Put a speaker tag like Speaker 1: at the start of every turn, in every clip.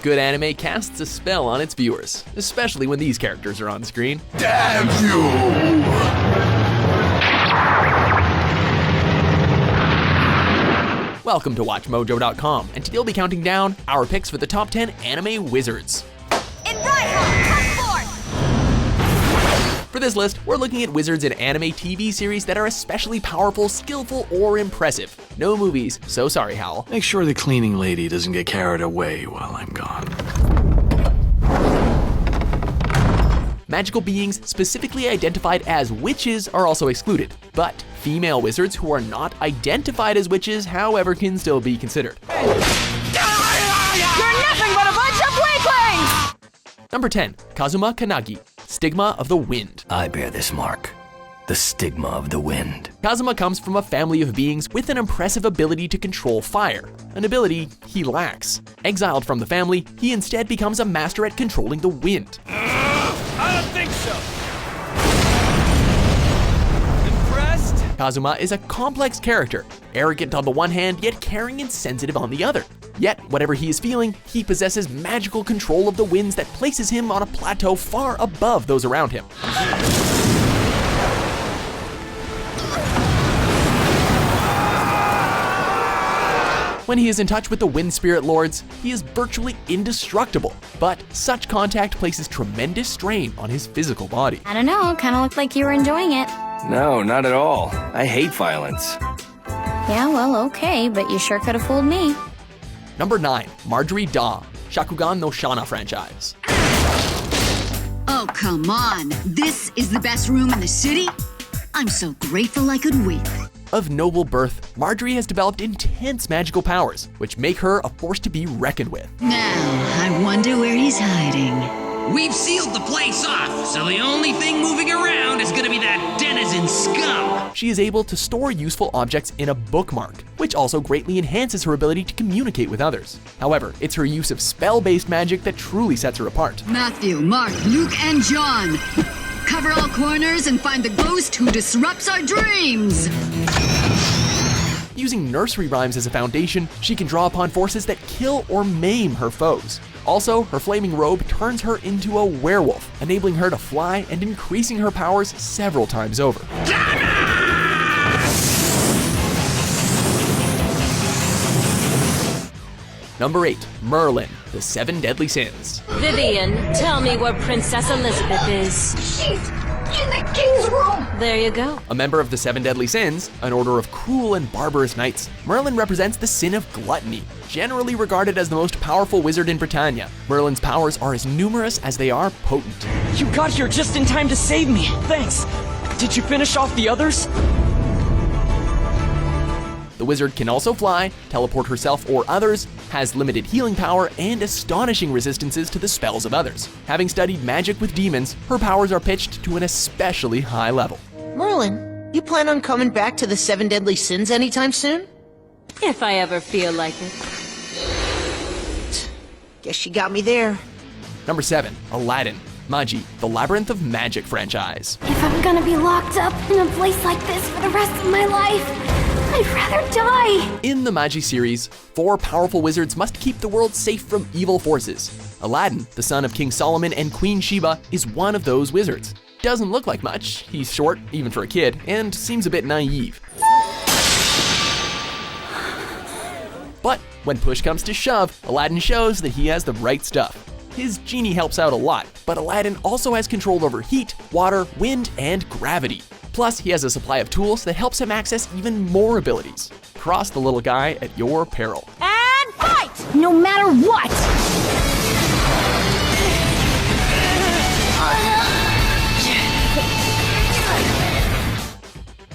Speaker 1: good anime casts a spell on its viewers, especially when these characters are on screen.
Speaker 2: Damn you!
Speaker 1: Welcome to WatchMojo.com, and today we'll be counting down our picks for the top 10 anime wizards. For this list, we're looking at wizards in anime TV series that are especially powerful, skillful, or impressive. No movies, so sorry, Hal.
Speaker 3: Make sure the cleaning lady doesn't get carried away while I'm gone.
Speaker 1: Magical beings specifically identified as witches are also excluded, but female wizards who are not identified as witches, however, can still be considered.
Speaker 4: You're nothing but a bunch of weaklings!
Speaker 1: Number 10, Kazuma Kannagi, Stigma of the Wind.
Speaker 5: I bear this mark, the stigma of the wind.
Speaker 1: Kazuma comes from a family of beings with an impressive ability to control fire, an ability he lacks. Exiled from the family, he instead becomes a master at controlling the wind.
Speaker 6: I don't think so. Impressed?
Speaker 1: Kazuma is a complex character, arrogant on the one hand, yet caring and sensitive on the other. Yet, whatever he is feeling, he possesses magical control of the winds that places him on a plateau far above those around him. When he is in touch with the wind spirit lords, he is virtually indestructible, but such contact places tremendous strain on his physical body.
Speaker 7: I don't know, kinda looked like you were enjoying it.
Speaker 5: No, not at all. I hate violence.
Speaker 7: Yeah, well, okay, but you sure could have fooled me.
Speaker 1: Number 9, Marjorie Daw, Shakugan no Shana franchise.
Speaker 8: Oh, come on. This is the best room in the city? I'm so grateful I could weep.
Speaker 1: Of noble birth, Marjorie has developed intense magical powers, which make her a force to be reckoned with.
Speaker 8: Now, I wonder where he's hiding.
Speaker 9: We've sealed the place off, so the only thing moving around is gonna be that denizen scum.
Speaker 1: She is able to store useful objects in a bookmark, which also greatly enhances her ability to communicate with others. However, it's her use of spell-based magic that truly sets her apart.
Speaker 8: Matthew, Mark, Luke, and John. Cover all corners and find the ghost who disrupts our dreams.
Speaker 1: Using nursery rhymes as a foundation, she can draw upon forces that kill or maim her foes. Also, her flaming robe turns her into a werewolf, enabling her to fly and increasing her powers several times over. Number 8, Merlin, the 7 Deadly Sins.
Speaker 10: Vivian, tell me where Princess Elizabeth is.
Speaker 4: She's in the king's room!
Speaker 10: There you go.
Speaker 1: A member of the 7 Deadly Sins, an order of cruel and barbarous knights, Merlin represents the sin of gluttony, generally regarded as the most powerful wizard in Britannia. Merlin's powers are as numerous as they are potent.
Speaker 6: You got here just in time to save me. Thanks. Did you finish off the others?
Speaker 1: The wizard can also fly, teleport herself or others, has limited healing power, and astonishing resistances to the spells of others. Having studied magic with demons, her powers are pitched to an especially high level.
Speaker 11: Merlin, you plan on coming back to the 7 Deadly Sins anytime soon?
Speaker 10: If I ever feel like it.
Speaker 11: Guess you got me there.
Speaker 1: Number 7, Aladdin, Magi, the Labyrinth of Magic franchise.
Speaker 7: If I'm gonna be locked up in a place like this for the rest of my life, I'd rather die!
Speaker 1: In the Magi series, 4 powerful wizards must keep the world safe from evil forces. Aladdin, the son of King Solomon and Queen Sheba, is one of those wizards. Doesn't look like much, he's short, even for a kid, and seems a bit naive. But when push comes to shove, Aladdin shows that he has the right stuff. His genie helps out a lot, but Aladdin also has control over heat, water, wind, and gravity. Plus, he has a supply of tools that helps him access even more abilities. Cross the little guy at your peril.
Speaker 4: And fight!
Speaker 7: No matter what!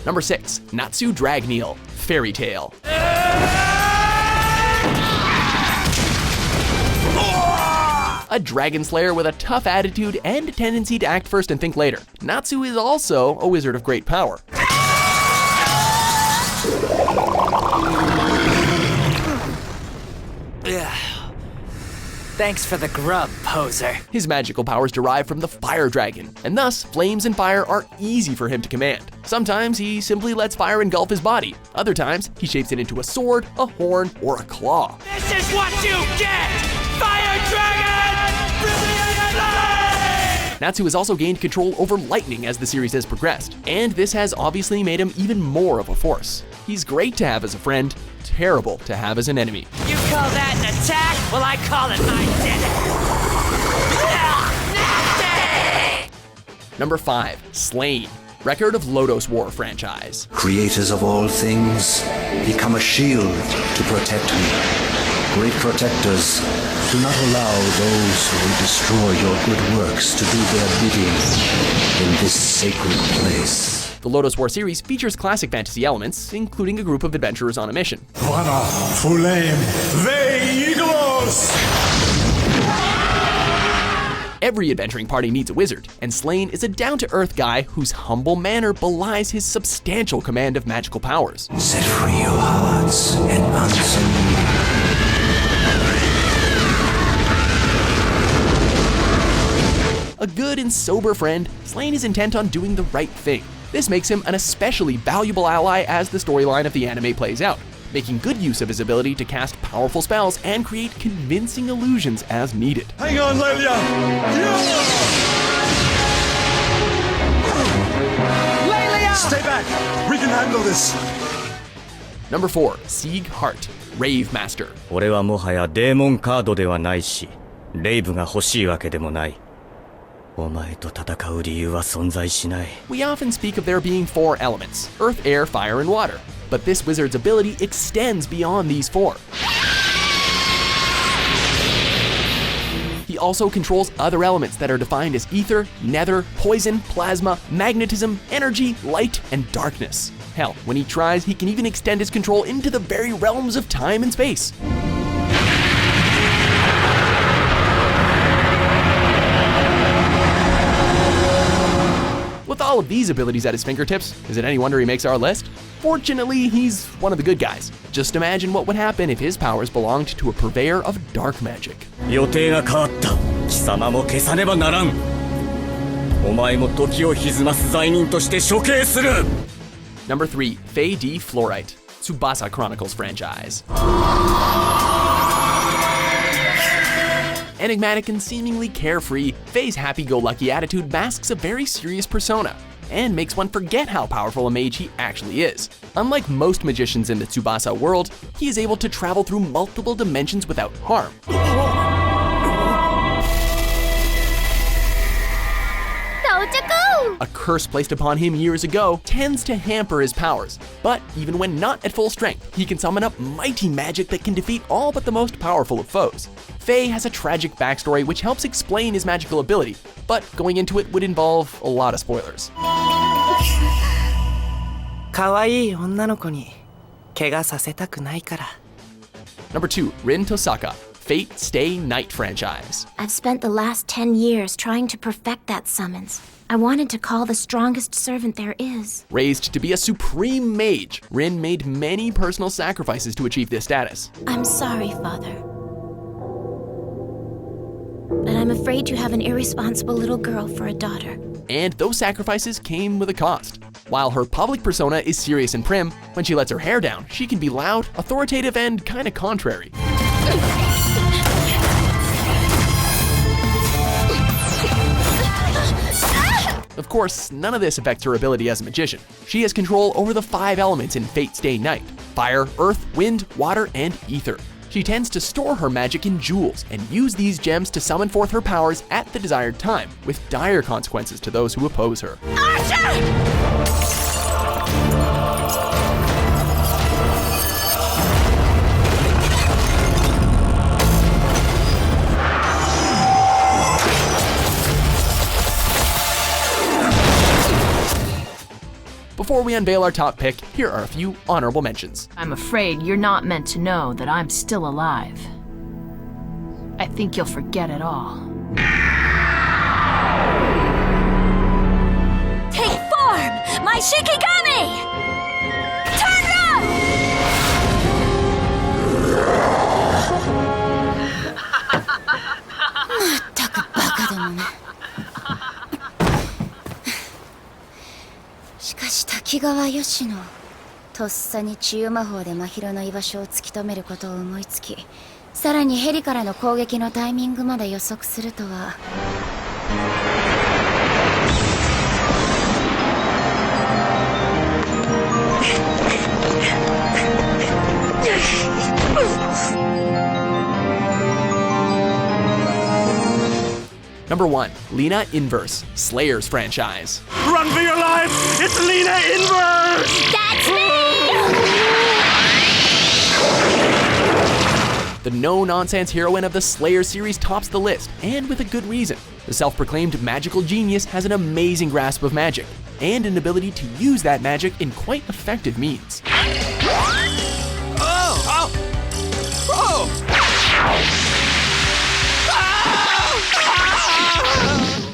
Speaker 1: Number 6, Natsu Dragneel, Fairy Tale. A dragon slayer with a tough attitude and a tendency to act first and think later, Natsu is also a wizard of great power.
Speaker 6: Thanks for the grub, poser.
Speaker 1: His magical powers derive from the fire dragon, and thus flames and fire are easy for him to command. Sometimes he simply lets fire engulf his body. Other times, he shapes it into a sword, a horn, or a claw.
Speaker 6: This is what you get! Fire
Speaker 1: Natsu has also gained control over lightning as the series has progressed, and this has obviously made him even more of a force. He's great to have as a friend, terrible to have as an enemy.
Speaker 9: You call that an attack? Well, I call it identity.
Speaker 1: Number 5, Slain, record of Lodos War franchise.
Speaker 12: Creators of all things, become a shield to protect me. Great protectors, do not allow those who will destroy your good works to do their bidding in this sacred place.
Speaker 1: The Lodos War series features classic fantasy elements, including a group of adventurers on a mission.
Speaker 2: Vana, Fulame, Veiglos!
Speaker 1: Every adventuring party needs a wizard, and Slain is a down-to-earth guy whose humble manner belies his substantial command of magical powers.
Speaker 12: Set free your hearts and answer me.
Speaker 1: A good and sober friend, Slain is intent on doing the right thing. This makes him an especially valuable ally as the storyline of the anime plays out, making good use of his ability to cast powerful spells and create convincing illusions as needed.
Speaker 2: Hang on, Lelia!
Speaker 4: Lelia!
Speaker 2: Stay back! We can handle this!
Speaker 1: Number 4, Sieghart, Rave Master.
Speaker 13: 俺はもはやデーモンカードではないし、レイブが欲しいわけでもない。お前と戦う理由は存在しない。
Speaker 1: We often speak of there being 4 elements, earth, air, fire, and water. But this wizard's ability extends beyond these 4. He also controls other elements that are defined as ether, nether, poison, plasma, magnetism, energy, light, and darkness. Hell, when he tries, he can even extend his control into the very realms of time and space. With all of these abilities at his fingertips, is it any wonder he makes our list? Fortunately, he's one of the good guys. Just imagine what would happen if his powers belonged to a purveyor of dark magic.
Speaker 13: 予定が変わった。貴様も消さねばならん。お前も時を歪ます罪人として処刑する。
Speaker 1: Number 3, Fay D Flite, Tsubasa Chronicles franchise. Enigmatic and seemingly carefree, Fay's happy-go-lucky attitude masks a very serious persona, and makes one forget how powerful a mage he actually is. Unlike most magicians in the Tsubasa world, he is able to travel through multiple dimensions without harm. A curse placed upon him years ago tends to hamper his powers, but even when not at full strength, he can summon up mighty magic that can defeat all but the most powerful of foes. Fay has a tragic backstory which helps explain his magical ability, but going into it would involve a lot of spoilers.
Speaker 6: 可愛い女の子に怪我させたくないから。
Speaker 1: Number 2, Rin Tohsaka, Fate Stay Night franchise.
Speaker 7: I've spent the last 10 years trying to perfect that summons. I wanted to call the strongest servant there is.
Speaker 1: Raised to be a supreme mage, Rin made many personal sacrifices to achieve this status.
Speaker 7: I'm sorry, Father. But I'm afraid you have an irresponsible little girl for a daughter.
Speaker 1: And those sacrifices came with a cost. While her public persona is serious and prim, when she lets her hair down, she can be loud, authoritative, and kinda contrary. Of course, none of this affects her ability as a magician. She has control over the 5 elements in Fate Stay Night: fire, earth, wind, water, and ether. She tends to store her magic in jewels and use these gems to summon forth her powers at the desired time, with dire consequences to those who oppose her. Before we unveil our top pick, here are a few honorable mentions.
Speaker 10: I'm afraid you're not meant to know that I'm still alive. I think you'll forget it all.
Speaker 4: Take form! My Shikigami! Turn up!
Speaker 7: まったくバカだもん。しかし滝川吉野とっさに治癒魔法で真宙の居場所を突き止めることを思いつき、
Speaker 4: さらにヘリからの攻撃のタイミングまで予測するとは。
Speaker 1: Number 1. Lina Inverse, Slayers franchise.
Speaker 2: Run for your life! It's Lina Inverse!
Speaker 4: That's me!
Speaker 1: The no-nonsense heroine of the Slayer series tops the list, and with a good reason. The self-proclaimed magical genius has an amazing grasp of magic, and an ability to use that magic in quite effective means.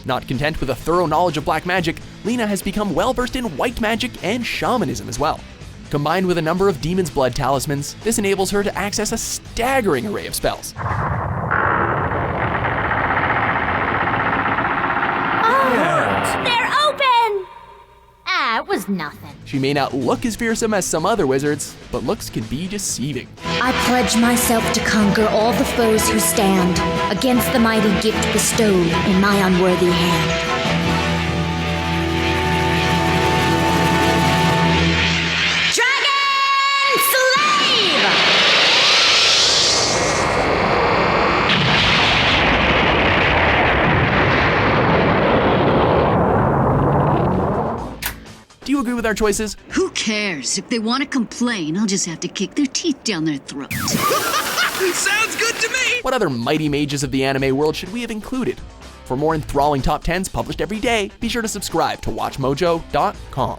Speaker 1: Not content with a thorough knowledge of black magic, Lina has become well-versed in white magic and shamanism as well. Combined with a number of demon's blood talismans, this enables her to access a staggering array of spells.
Speaker 4: They're open! Ah, it was nothing.
Speaker 1: She may not look as fearsome as some other wizards, but looks can be deceiving.
Speaker 4: I pledge myself to conquer all the foes who stand against the mighty gift bestowed in my unworthy hand. Dragon Slave!
Speaker 1: Do you agree with our choices?
Speaker 8: Who cares? If they want to complain, I'll just have to kick their teeth down their throat.
Speaker 9: Sounds good to me!
Speaker 1: What other mighty mages of the anime world should we have included? For more enthralling top 10s published every day, be sure to subscribe to WatchMojo.com.